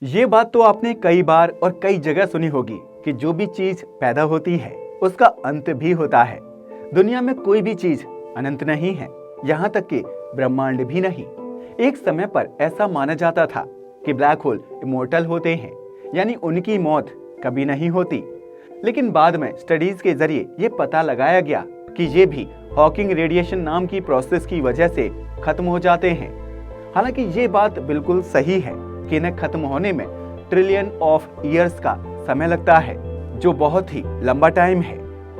ये बात तो आपने कई बार और कई जगह सुनी होगी कि जो भी चीज पैदा होती है उसका अंत भी होता है। दुनिया में कोई भी चीज अनंत नहीं है, यहाँ तक कि ब्रह्मांड भी नहीं। एक समय पर ऐसा माना जाता था कि ब्लैक होल इमोर्टल होते हैं, यानी उनकी मौत कभी नहीं होती। लेकिन बाद में स्टडीज के जरिए ये पता लगाया गया कि ये भी हॉकिंग रेडिएशन नाम की प्रोसेस की वजह से खत्म हो जाते हैं। हालांकि ये बात बिल्कुल सही है कि इन्हें खत्म होने में ट्रिलियन ऑफ ईयर्स का समय लगता है, जो बहुत ही लंबा टाइम है।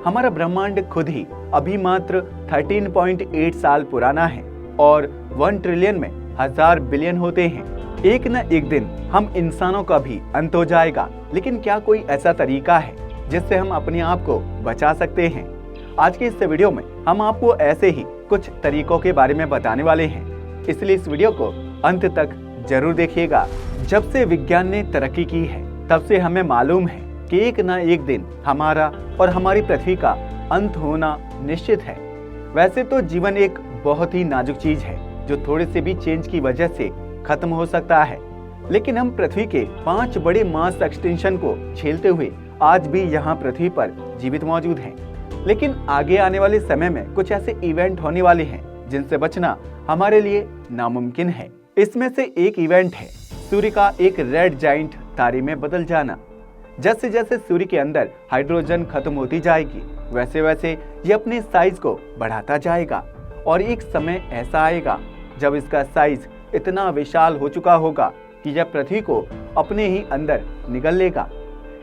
हमारा ब्रह्मांड खुद ही अभी मात्र 13.8 साल पुराना है और 1 ट्रिलियन में 1000 बिलियन होते हैं। एक न एक दिन हम इंसानों का भी अंत हो जाएगा, लेकिन क्या कोई ऐसा तरीका है जिससे हम अपने आप को बचा सकते हैं? आज के इस वीडियो में हम आपको ऐसे ही कुछ तरीकों के बारे में बताने वाले हैं, इसलिए इस वीडियो को अंत तक जरूर देखिएगा। जब से विज्ञान ने तरक्की की है तब से हमें मालूम है कि एक न एक दिन हमारा और हमारी पृथ्वी का अंत होना निश्चित है। वैसे तो जीवन एक बहुत ही नाजुक चीज है जो थोड़े से भी चेंज की वजह से खत्म हो सकता है, लेकिन हम पृथ्वी के 5 बड़े मास एक्सटिंक्शन को झेलते हुए आज भी यहाँ पृथ्वी पर जीवित मौजूद हैं। लेकिन आगे आने वाले समय में कुछ ऐसे इवेंट होने वाले हैं जिनसे बचना हमारे लिए नामुमकिन है। इसमें से एक इवेंट है सूर्य का एक रेड जाइंट तारे में बदल जाना। जैसे जैसे सूर्य के अंदर हाइड्रोजन खत्म होती जाएगी, वैसे वैसे ये अपने साइज को बढ़ाता जाएगा और एक समय ऐसा आएगा जब इसका साइज इतना विशाल हो चुका होगा कि यह पृथ्वी को अपने ही अंदर निगल लेगा।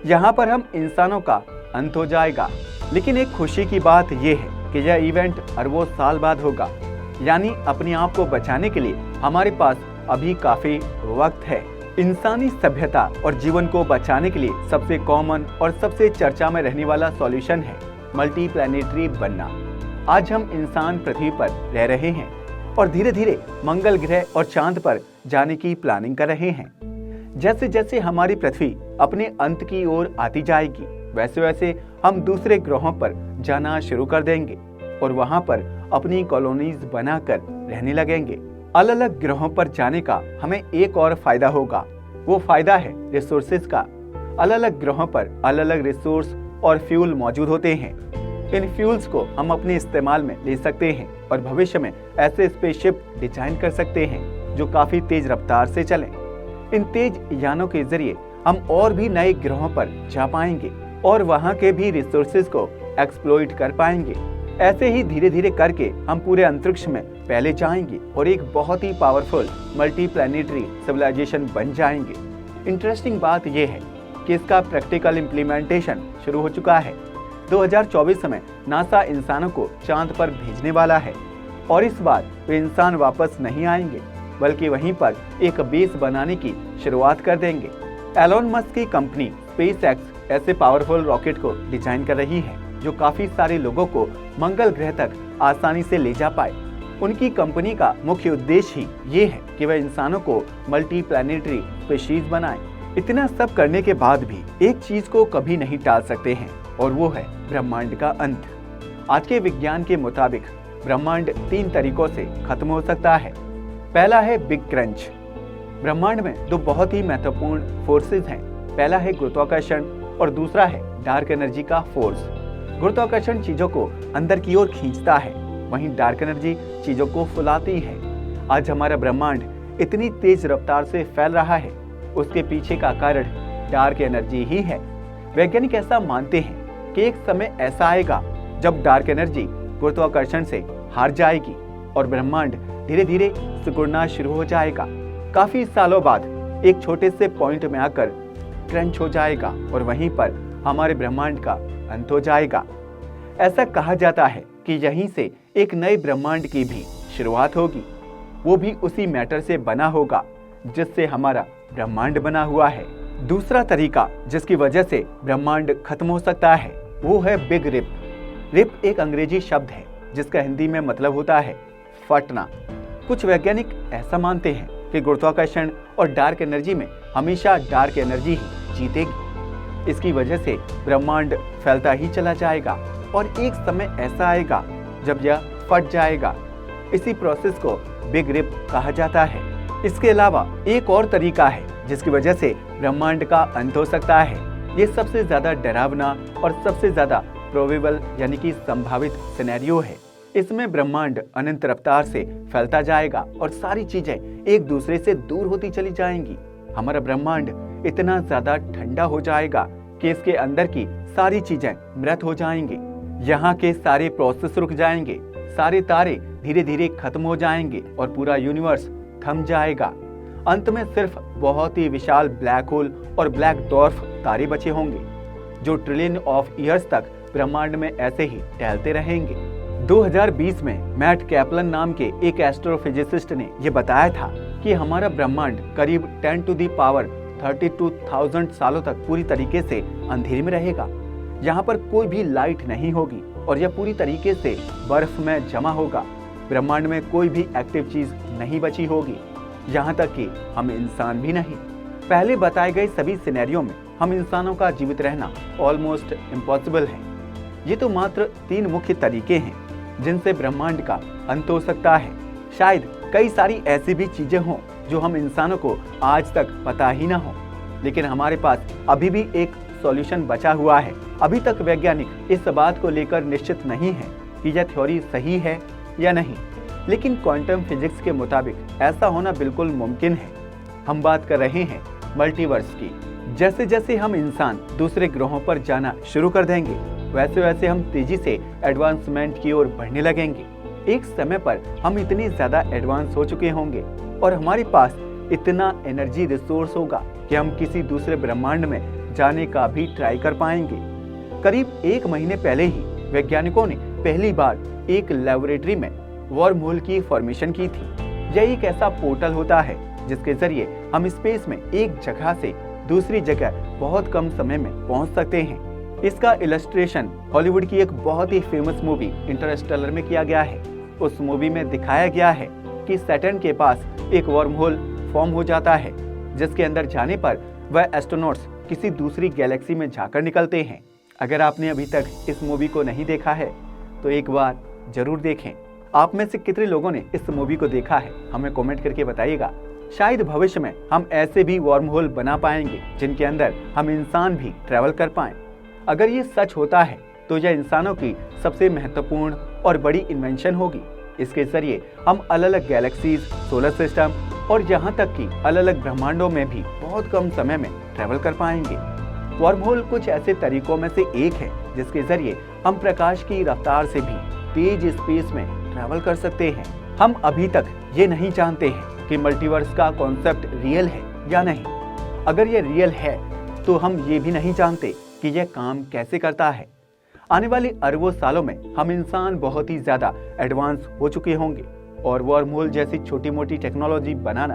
यहाँ पर हम इंसानों का अंत हो जाएगा। लेकिन एक खुशी की बात यह है कि यह इवेंट अरबों साल बाद होगा, यानी अपने आप को बचाने के लिए हमारे पास अभी काफी वक्त है। इंसानी सभ्यता और जीवन को बचाने के लिए सबसे कॉमन और सबसे चर्चा में रहने वाला सॉल्यूशन है मल्टी प्लैनेटरी बनना। आज हम इंसान पृथ्वी पर रह रहे हैं और धीरे धीरे मंगल ग्रह और चांद पर जाने की प्लानिंग कर रहे हैं। जैसे जैसे हमारी पृथ्वी अपने अंत की ओर आती जाएगी, वैसे वैसे हम दूसरे ग्रहों पर जाना शुरू कर देंगे और वहां पर अपनी कॉलोनीज बनाकर रहने लगेंगे। अलग अलग ग्रहों पर जाने का हमें एक और फायदा होगा, वो फायदा है रिसोर्सेज का। अलग अलग ग्रहों पर अलग अलग रिसोर्स और फ्यूल मौजूद होते हैं। इन फ्यूल्स को हम अपने इस्तेमाल में ले सकते हैं और भविष्य में ऐसे स्पेसशिप डिजाइन कर सकते हैं जो काफी तेज रफ्तार से चलें। इन तेज यानों के जरिए हम और भी नए ग्रहों पर जा पाएंगे और वहां के भी रिसोर्सेज को एक्सप्लॉइट कर पाएंगे। ऐसे ही धीरे धीरे करके हम पूरे अंतरिक्ष में पहले जाएंगे और एक बहुत ही पावरफुल मल्टी प्लैनेटरी सिविलाइजेशन बन जाएंगे। इंटरेस्टिंग बात यह है कि इसका प्रैक्टिकल इम्प्लीमेंटेशन शुरू हो चुका है। 2024 में नासा इंसानों को चांद पर भेजने वाला है और इस बार वे इंसान वापस नहीं आएंगे, बल्कि वहीं पर एक बेस बनाने की शुरुआत कर देंगे। एलोन मस्क की कंपनी स्पेसएक्स ऐसे पावरफुल रॉकेट को डिजाइन कर रही है जो काफी सारे लोगों को मंगल ग्रह तक आसानी से ले जा पाए। उनकी कंपनी का मुख्य उद्देश्य ही ये है कि वह इंसानों को मल्टी प्लैनेटरी स्पीशीज बनाए। इतना सब करने के बाद भी एक चीज को कभी नहीं टाल सकते हैं और वो है ब्रह्मांड का अंत। आज के विज्ञान के मुताबिक ब्रह्मांड 3 तरीकों से खत्म हो सकता है। पहला है बिग क्रंच। ब्रह्मांड में 2 बहुत ही महत्वपूर्ण फोर्सेज हैं। पहला है गुरुत्वाकर्षण और दूसरा है डार्क एनर्जी का फोर्स। गुरुत्वाकर्षण चीजों को अंदर की ओर खींचता है, वहीं डार्क एनर्जी चीजों को फुलाती है। आज हमारा ब्रह्मांड इतनी तेज रफ्तार से फैल रहा है, उसके पीछे का कारण डार्क एनर्जी ही है। वैज्ञानिक ऐसा मानते हैं कि एक समय ऐसा आएगा जब डार्क एनर्जी गुरुत्वाकर्षण से हार जाएगी और ब्रह्मांड धीरे धीरे सिकुड़ना शुरू हो जाएगा। काफी सालों बाद एक छोटे से पॉइंट में आकर क्रंच हो जाएगा और वहीं पर हमारे ब्रह्मांड का अंत हो जाएगा। ऐसा कहा जाता है कि यहीं से एक नए ब्रह्मांड की भी शुरुआत होगी। वो भी उसी मैटर से बना होगा जिससे हमारा ब्रह्मांड बना हुआ है। दूसरा तरीका जिसकी वजह से ब्रह्मांड खत्म हो सकता है वो है बिग रिप। रिप एक अंग्रेजी शब्द है जिसका हिंदी में मतलब होता है फटना। कुछ वैज्ञानिक ऐसा मानते हैं कि गुरुत्वाकर्षण और डार्क एनर्जी में हमेशा डार्क एनर्जी ही जीतेगी। इसकी वजह से ब्रह्मांड फैलता ही चला जाएगा और एक समय ऐसा आएगा जब यह फट जाएगा। इसी प्रोसेस को बिग रिप कहा जाता है। इसके अलावा एक और तरीका है जिसकी वजह से ब्रह्मांड का अंत हो सकता है। ये सबसे ज्यादा डरावना और सबसे ज्यादा प्रोबेबल यानी कि संभावित सिनेरियो है। इसमें ब्रह्मांड अनंत रफ्तार से फैलता जाएगा और सारी चीजें एक दूसरे से दूर होती चली जाएंगी। हमारा ब्रह्मांड इतना ज्यादा ठंडा हो जाएगा कि इसके अंदर की सारी चीजें मृत हो जाएंगी। यहाँ के सारे प्रोसेस रुक जाएंगे, सारे तारे धीरे धीरे खत्म हो जाएंगे और पूरा यूनिवर्स थम जाएगा। अंत में सिर्फ बहुत ही विशाल ब्लैक होल और ब्लैक डॉर्फ तारे बचे होंगे, जो ट्रिलियन ऑफ ईयर्स तक ब्रह्मांड में ऐसे ही टहलते रहेंगे। 2020 में मैट कैपलन नाम के एक एस्ट्रोफिजिसिस्ट ने यह बताया था कि हमारा ब्रह्मांड करीब 10 टू दी पावर 32,000 सालों तक पूरी तरीके से अंधेरे में रहेगा। यहाँ पर कोई भी लाइट नहीं होगी और यह पूरी तरीके से बर्फ में जमा होगा। ब्रह्मांड में कोई भी एक्टिव चीज नहीं बची होगी, यहाँ तक कि हम इंसान भी नहीं। पहले बताए गए सभी सिनेरियो में हम इंसानों का जीवित रहना ऑलमोस्ट इम्पॉसिबल है। ये तो मात्र 3 मुख्य तरीके हैं जिनसे ब्रह्मांड का अंत हो सकता है। शायद कई सारी ऐसी भी चीजें हों जो हम इंसानों को आज तक पता ही ना हो, लेकिन हमारे पास अभी भी एक सॉल्यूशन बचा हुआ है। अभी तक वैज्ञानिक इस बात को लेकर निश्चित नहीं है कि यह थ्योरी सही है या नहीं, लेकिन क्वांटम फिजिक्स के मुताबिक ऐसा होना बिल्कुल मुमकिन है। हम बात कर रहे हैं मल्टीवर्स की। जैसे जैसे हम इंसान दूसरे ग्रहों पर जाना शुरू कर देंगे, वैसे वैसे हम तेजी से एडवांसमेंट की ओर बढ़ने लगेंगे। एक समय पर हम इतने ज्यादा एडवांस हो चुके होंगे और हमारे पास इतना एनर्जी रिसोर्स होगा कि हम किसी दूसरे ब्रह्मांड में जाने का भी ट्राई कर पाएंगे। करीब 1 महीने पहले ही वैज्ञानिकों ने पहली बार एक लेबोरेटरी में वर्म होल की फॉर्मेशन की थी। यह एक ऐसा पोर्टल होता है जिसके जरिए हम स्पेस में एक जगह से दूसरी जगह बहुत कम समय में पहुंच सकते हैं। इसका इलस्ट्रेशन हॉलीवुड की एक बहुत ही फेमस मूवी इंटरस्टेलर में किया गया है। उस मूवी में दिखाया गया है कि सैटर्न के पास एक वर्म होल फॉर्म हो जाता है, जिसके अंदर जाने पर वह एस्ट्रोनॉट्स किसी दूसरी गैलेक्सी में जाकर निकलते हैं। अगर आपने अभी तक इस मूवी को नहीं देखा है तो एक बार जरूर देखें। आप में से कितने लोगों ने इस मूवी को देखा है, हमें कमेंट करके बताइएगा। शायद भविष्य में हम ऐसे भी वर्म होल बना पाएंगे जिनके अंदर हम इंसान भी ट्रैवल कर पाएं। अगर ये सच होता है तो यह इंसानों की सबसे महत्वपूर्ण और बड़ी इन्वेंशन होगी। इसके जरिए हम अलग अलग गैलेक्सीज, सोलर सिस्टम और यहाँ तक कि अलग अलग ब्रह्मांडों में भी बहुत कम समय में ट्रैवल कर पाएंगे। वर्म होल कुछ ऐसे तरीकों में से एक है जिसके जरिए हम प्रकाश की रफ्तार से भी तेज स्पेस में ट्रैवल कर सकते हैं। हम अभी तक ये नहीं जानते हैं कि मल्टीवर्स का कॉन्सेप्ट रियल है या नहीं। अगर ये रियल है तो हम ये भी नहीं जानते कि यह काम कैसे करता है। आने वाले अरबों सालों में हम इंसान बहुत ही ज्यादा एडवांस हो चुके होंगे और वर्म होल जैसी छोटी मोटी टेक्नोलॉजी बनाना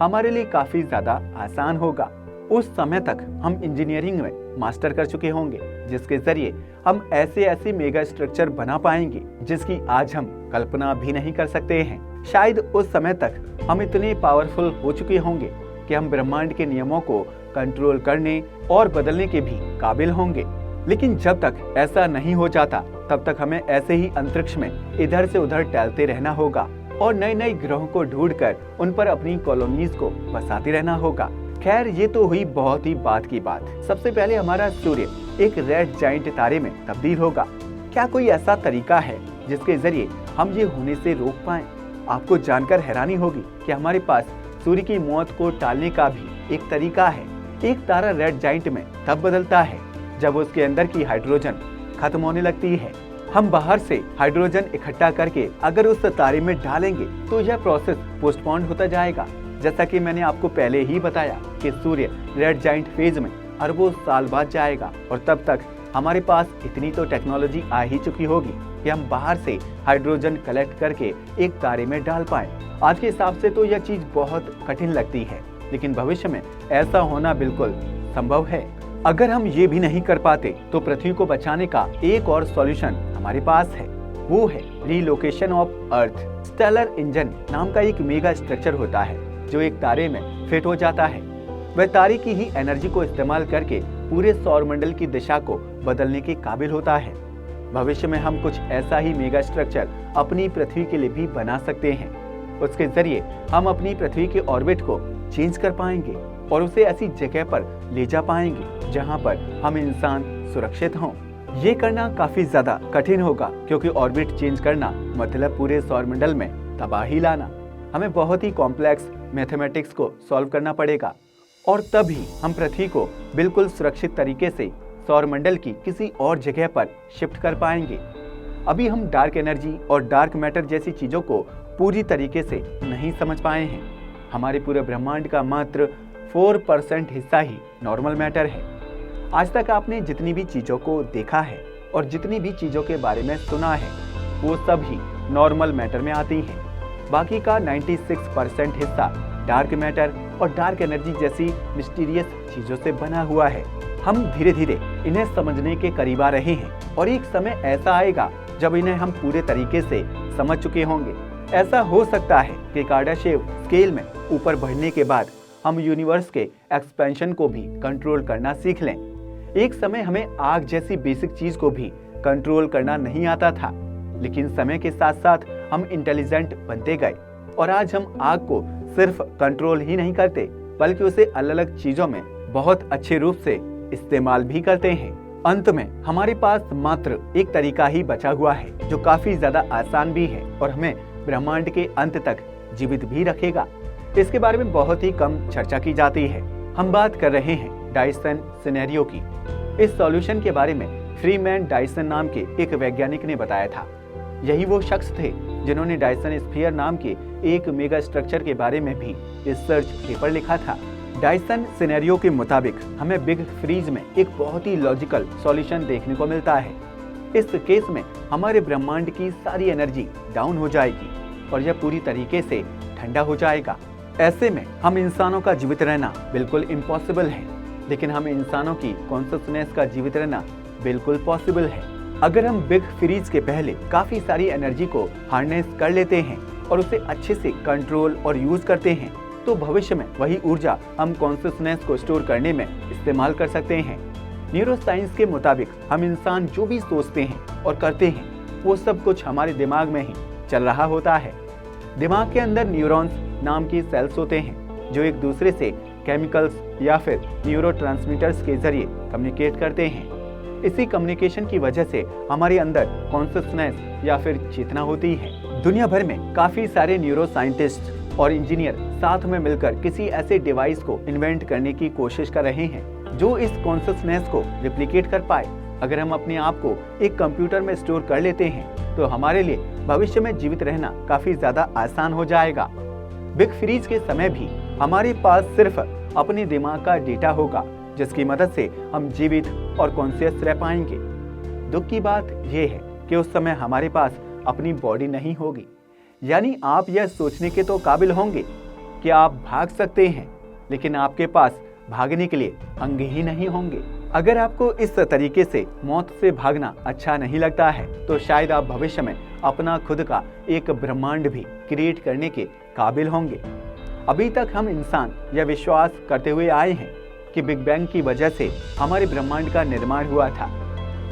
हमारे लिए काफी ज्यादा आसान होगा। उस समय तक हम इंजीनियरिंग में मास्टर कर चुके होंगे, जिसके जरिए हम ऐसे मेगा स्ट्रक्चर बना पाएंगे जिसकी आज हम कल्पना भी नहीं कर सकते हैं। शायद उस समय तक हम इतने पावरफुल हो चुके होंगे कि हम ब्रह्मांड के नियमों को कंट्रोल करने और बदलने के भी काबिल होंगे। लेकिन जब तक ऐसा नहीं हो जाता तब तक हमें ऐसे ही अंतरिक्ष में इधर से उधर टहलते रहना होगा और नए नए ग्रहों को ढूंढकर उन पर अपनी कॉलोनीज को बसाते रहना होगा। खैर, ये तो हुई बहुत ही बात की बात। सबसे पहले हमारा सूर्य एक रेड जाइंट तारे में तब्दील होगा। क्या कोई ऐसा तरीका है जिसके जरिए हम ये होने से रोक पाएं? आपको जानकर हैरानी होगी कि हमारे पास सूर्य की मौत को टालने का भी एक तरीका है। एक तारा रेड जाइंट में तब बदलता है जब उसके अंदर की हाइड्रोजन खत्म होने लगती है। हम बाहर से हाइड्रोजन इकट्ठा करके अगर उस तारे में डालेंगे तो यह प्रोसेस पोस्टपोन होता जाएगा। जैसा कि मैंने आपको पहले ही बताया कि सूर्य रेड जाइंट फेज में अरबों साल बाद जाएगा और तब तक हमारे पास इतनी तो टेक्नोलॉजी आ ही चुकी होगी कि हम बाहर से हाइड्रोजन कलेक्ट करके एक तारे में डाल पाएं। आज के हिसाब से तो यह चीज बहुत कठिन लगती है, लेकिन भविष्य में ऐसा होना बिल्कुल संभव है। अगर हम ये भी नहीं कर पाते तो पृथ्वी को बचाने का एक और सॉल्यूशन हमारे पास है, वो है relocation of earth. Stellar engine नाम का एक मेगा स्ट्रक्चर होता है जो एक तारे में फिट हो जाता है। वह तारे की ही एनर्जी को इस्तेमाल करके पूरे सौरमंडल की दिशा को बदलने के काबिल होता है। भविष्य में हम कुछ ऐसा ही मेगा स्ट्रक्चर अपनी पृथ्वी के लिए भी बना सकते हैं। उसके जरिए हम अपनी पृथ्वी के ऑर्बिट को चेंज कर पाएंगे। और उसे ऐसी जगह पर ले जा पाएंगे जहां पर हम इंसान सुरक्षित हों। ये करना काफी ज्यादा कठिन होगा, क्योंकि ऑर्बिट चेंज करना मतलब पूरे सौरमंडल में तबाही लाना। हमें बहुत ही कॉम्प्लेक्स मैथमेटिक्स को सॉल्व करना पड़ेगा और तभी हम पृथ्वी को बिल्कुल सुरक्षित तरीके से सौरमंडल की किसी और जगह पर शिफ्ट कर पाएंगे। अभी हम डार्क एनर्जी और डार्क मैटर जैसी चीजों को पूरी तरीके से नहीं समझ पाए हैं। हमारे पूरे ब्रह्मांड का मात्र 4% हिस्सा ही नॉर्मल मैटर है। आज तक आपने जितनी भी चीजों को देखा है और जितनी भी चीजों के बारे में सुना है वो सब ही नॉर्मल मैटर में आती हैं। बाकी का 96% हिस्सा डार्क मैटर और डार्क एनर्जी जैसी मिस्टीरियस चीजों से बना हुआ है। हम धीरे धीरे इन्हें समझने के करीब आ रहे हैं और एक समय ऐसा आएगा जब इन्हें हम पूरे तरीके से समझ चुके होंगे। ऐसा हो सकता है कि कार्डाशेव स्केल में ऊपर बढ़ने के बाद हम यूनिवर्स के एक्सपेंशन को भी कंट्रोल करना सीख लें। एक समय हमें आग जैसी बेसिक चीज को भी कंट्रोल करना नहीं आता था, लेकिन समय के साथ साथ हम इंटेलिजेंट बनते गए और आज हम आग को सिर्फ कंट्रोल ही नहीं करते बल्कि उसे अलग अलग चीजों में बहुत अच्छे रूप से इस्तेमाल भी करते हैं। अंत में हमारे पास मात्र एक तरीका ही बचा हुआ है जो काफी ज्यादा आसान भी है और हमें ब्रह्मांड के अंत तक जीवित भी रखेगा। इसके बारे में बहुत ही कम चर्चा की जाती है। हम बात कर रहे हैं डायसन सिनेरियो की। इस सॉल्यूशन के बारे में फ्रीमैन डायसन नाम के एक वैज्ञानिक ने बताया था। यही वो शख्स थे जिन्होंने डायसन स्फीयर नाम के एक मेगा स्ट्रक्चर के बारे में भी रिसर्च पेपर लिखा था। डायसन सिनेरियो के मुताबिक हमें बिग फ्रीज में एक बहुत ही लॉजिकल सॉल्यूशन देखने को मिलता है। इस केस में हमारे ब्रह्मांड की सारी एनर्जी डाउन हो जाएगी और यह पूरी तरीके से ठंडा हो जाएगा। ऐसे में हम इंसानों का जीवित रहना बिल्कुल इम्पॉसिबल है, लेकिन हम इंसानों की कॉन्शियसनेस का जीवित रहना बिल्कुल पॉसिबल है। अगर हम बिग फ्रीज के पहले काफी सारी एनर्जी को हार्नेस कर लेते हैं और उसे अच्छे से कंट्रोल और यूज करते हैं तो भविष्य में वही ऊर्जा हम कॉन्शियसनेस को स्टोर करने में इस्तेमाल कर सकते हैं। न्यूरोसाइंस के मुताबिक हम इंसान जो भी सोचते हैं और करते हैं वो सब कुछ हमारे दिमाग में ही चल रहा होता है। दिमाग के अंदर न्यूरॉन्स नाम की सेल्स होते हैं जो एक दूसरे से केमिकल्स या फिर न्यूरोट्रांसमीटर्स के जरिए कम्युनिकेट करते हैं। इसी कम्युनिकेशन की वजह से हमारे अंदर कॉन्शियसनेस या फिर चेतना होती है। दुनिया भर में काफी सारे न्यूरो साइंटिस्ट और इंजीनियर साथ में मिलकर किसी ऐसे डिवाइस को इन्वेंट करने की कोशिश कर रहे हैं जो इस कॉन्शियसनेस को रिप्लिकेट कर पाए। अगर हम अपने आप को एक कंप्यूटर में स्टोर कर लेते हैं तो हमारे लिए भविष्य में जीवित रहना काफी ज्यादा आसान हो जाएगा। बिग फ्रीज के समय भी हमारे पास सिर्फ अपने दिमाग का डेटा होगा जिसकी मदद से हम जीवित और कॉन्शियस रह पाएंगे। दुख की बात यह है कि उस समय हमारे पास अपनी बॉडी नहीं होगी। यानी आप यह सोचने के तो काबिल होंगे कि आप भाग सकते हैं, लेकिन आपके पास भागने के लिए अंग ही नहीं होंगे। अगर आपको इस तरीके से मौत से भागना अच्छा नहीं लगता है तो शायद आप भविष्य में अपना खुद का एक ब्रह्मांड भी क्रिएट करने के काबिल होंगे। अभी तक हम इंसान यह विश्वास करते हुए आए हैं कि बिग बैंग की वजह से हमारे ब्रह्मांड का निर्माण हुआ था।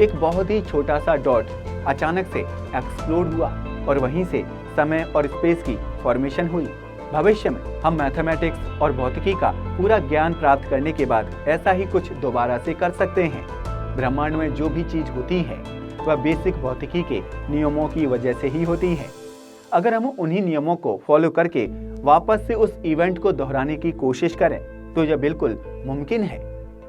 एक बहुत ही छोटा सा डॉट अचानक से एक्सप्लोड हुआ और वहीं से समय और स्पेस की फॉर्मेशन हुई। भविष्य में हम मैथमेटिक्स और भौतिकी का पूरा ज्ञान प्राप्त करने के बाद ऐसा ही कुछ दोबारा से कर सकते हैं। ब्रह्मांड में जो भी चीज होती है वह बेसिक भौतिकी के नियमों की वजह से ही होती है। अगर हम उन्हीं नियमों को फॉलो करके वापस से उस इवेंट को दोहराने की कोशिश करें तो यह बिल्कुल मुमकिन है।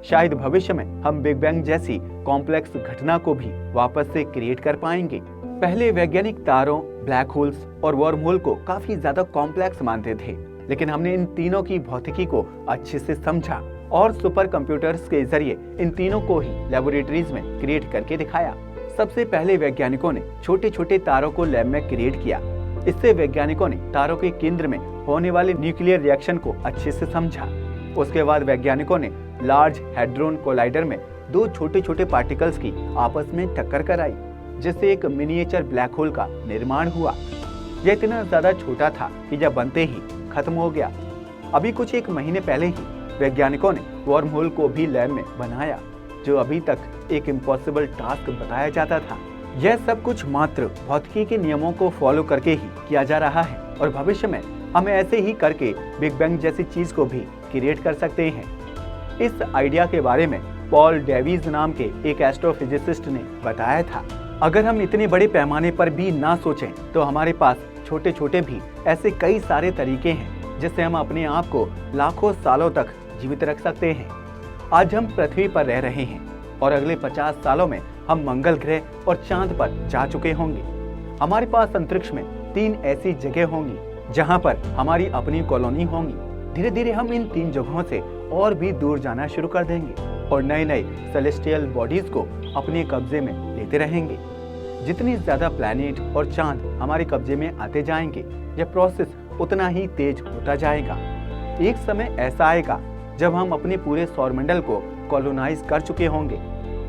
शायद भविष्य में हम बिग बैंग जैसी कॉम्प्लेक्स घटना को भी वापस से क्रिएट कर पाएंगे। पहले वैज्ञानिक तारों, ब्लैक होल्स और वर्म होल को काफी ज्यादा कॉम्प्लेक्स मानते थे, लेकिन हमने इन तीनों की भौतिकी को अच्छे से समझा और सुपर कंप्यूटर्स के जरिए इन तीनों को ही लेबोरेटरीज में क्रिएट करके दिखाया। सबसे पहले वैज्ञानिकों ने छोटे छोटे तारों को लैब में क्रिएट किया। इससे वैज्ञानिकों ने तारों के केंद्र में होने वाले न्यूक्लियर रिएक्शन को अच्छे से समझा। उसके बाद वैज्ञानिकों ने लार्ज हैड्रोन कोलाइडर में दो छोटे छोटे पार्टिकल्स की आपस में टक्कर कराई, जिससे एक मिनिएचर ब्लैक होल का निर्माण हुआ। यह इतना ज्यादा छोटा था कि यह बनते ही खत्म हो गया। अभी कुछ एक महीने पहले ही वैज्ञानिकों ने वर्म होल को भी लैब में बनाया, जो अभी तक एक इम्पॉसिबल टास्क बताया जाता था। यह सब कुछ मात्र भौतिकी के नियमों को फॉलो करके ही किया जा रहा है और भविष्य में हमें ऐसे ही करके बिग बैंग जैसी चीज को भी क्रिएट कर सकते हैं। इस आइडिया के बारे में पॉल डेविस नाम के एक एस्ट्रोफिजिसिस्ट ने बताया था, अगर हम इतने बड़े पैमाने पर भी ना सोचें तो हमारे पास छोटे छोटे भी ऐसे कई सारे तरीके हैं जिससे हम अपने आप को लाखों सालों तक जीवित रख सकते हैं। आज हम पृथ्वी पर रह रहे हैं और अगले 50 सालों में हम मंगल ग्रह और चांद पर जा चुके होंगे। हमारे पास अंतरिक्ष में 3 ऐसी जगह होंगी जहां पर हमारी अपनी कॉलोनी होंगी। धीरे धीरे हम इन 3 जगहों से और भी दूर जाना शुरू कर देंगे और नए नए सेलेस्टियल बॉडीज को अपने कब्जे में लेते रहेंगे। जितनी ज्यादा प्लैनेट और चांद हमारे कब्जे में आते जाएंगे, यह प्रोसेस उतना ही तेज होता जाएगा। एक समय ऐसा आएगा जब हम अपने पूरे सौरमंडल को कॉलोनाइज कर चुके होंगे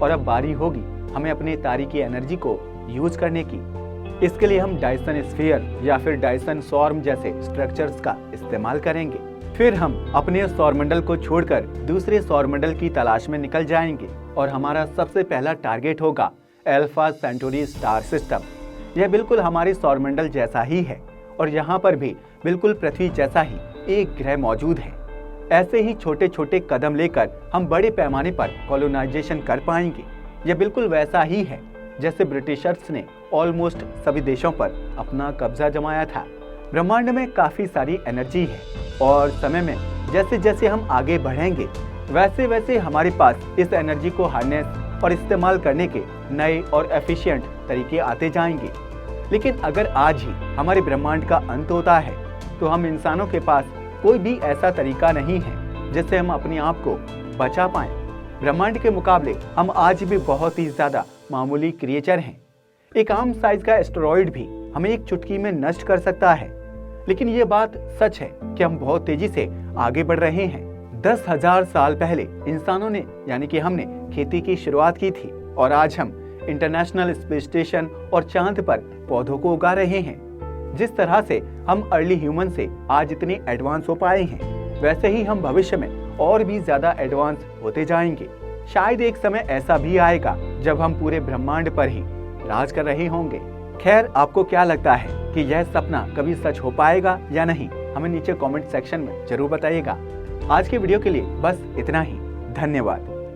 और अब बारी होगी हमें अपने तारे एनर्जी को यूज करने की। इसके लिए हम डायसन स्फीयर या फिर डायसन सॉर्म जैसे स्ट्रक्चर्स का इस्तेमाल करेंगे। फिर हम अपने सौरमंडल को छोड़कर दूसरे सौरमंडल की तलाश में निकल जाएंगे और हमारा सबसे पहला टारगेट होगा अल्फा सेंटोरी स्टार सिस्टम। यह बिल्कुल हमारे सौरमंडल जैसा ही है और यहाँ पर भी बिल्कुल पृथ्वी जैसा ही एक ग्रह मौजूद है। ऐसे ही छोटे छोटे कदम लेकर हम बड़े पैमाने पर कॉलोनाइजेशन कर पाएंगे। यह बिल्कुल वैसा ही है जैसे ब्रिटिशर्स ने ऑलमोस्ट सभी देशों पर अपना कब्जा जमाया था। ब्रह्मांड में काफी सारी एनर्जी है और समय में जैसे जैसे हम आगे बढ़ेंगे वैसे वैसे हमारे पास इस एनर्जी को हार्नेस और इस्तेमाल करने के नए और एफिशिएंट तरीके आते जाएंगे। लेकिन अगर आज ही हमारे ब्रह्मांड का अंत होता है तो हम इंसानों के पास कोई भी ऐसा तरीका नहीं है जिससे हम अपने आप को बचा पाएं। ब्रह्मांड के मुकाबले हम आज भी बहुत ही ज्यादा मामूली क्रिएचर हैं। एक आम साइज का एस्टेरॉइड भी हमें एक चुटकी में नष्ट कर सकता है। लेकिन ये बात सच है कि हम बहुत तेजी से आगे बढ़ रहे हैं। 10,000 साल पहले इंसानों ने यानी कि हमने खेती की शुरुआत की थी और आज हम इंटरनेशनल स्पेस स्टेशन और चांद पर पौधों को उगा रहे हैं। जिस तरह से हम अर्ली ह्यूमन से आज इतने एडवांस हो पाए हैं, वैसे ही हम भविष्य में और भी ज्यादा एडवांस होते जाएंगे। शायद एक समय ऐसा भी आएगा जब हम पूरे ब्रह्मांड पर ही राज कर रहे होंगे। खैर, आपको क्या लगता है कि यह सपना कभी सच हो पाएगा या नहीं? हमें नीचे कमेंट सेक्शन में जरूर बताइएगा। आज के वीडियो के लिए बस इतना ही। धन्यवाद।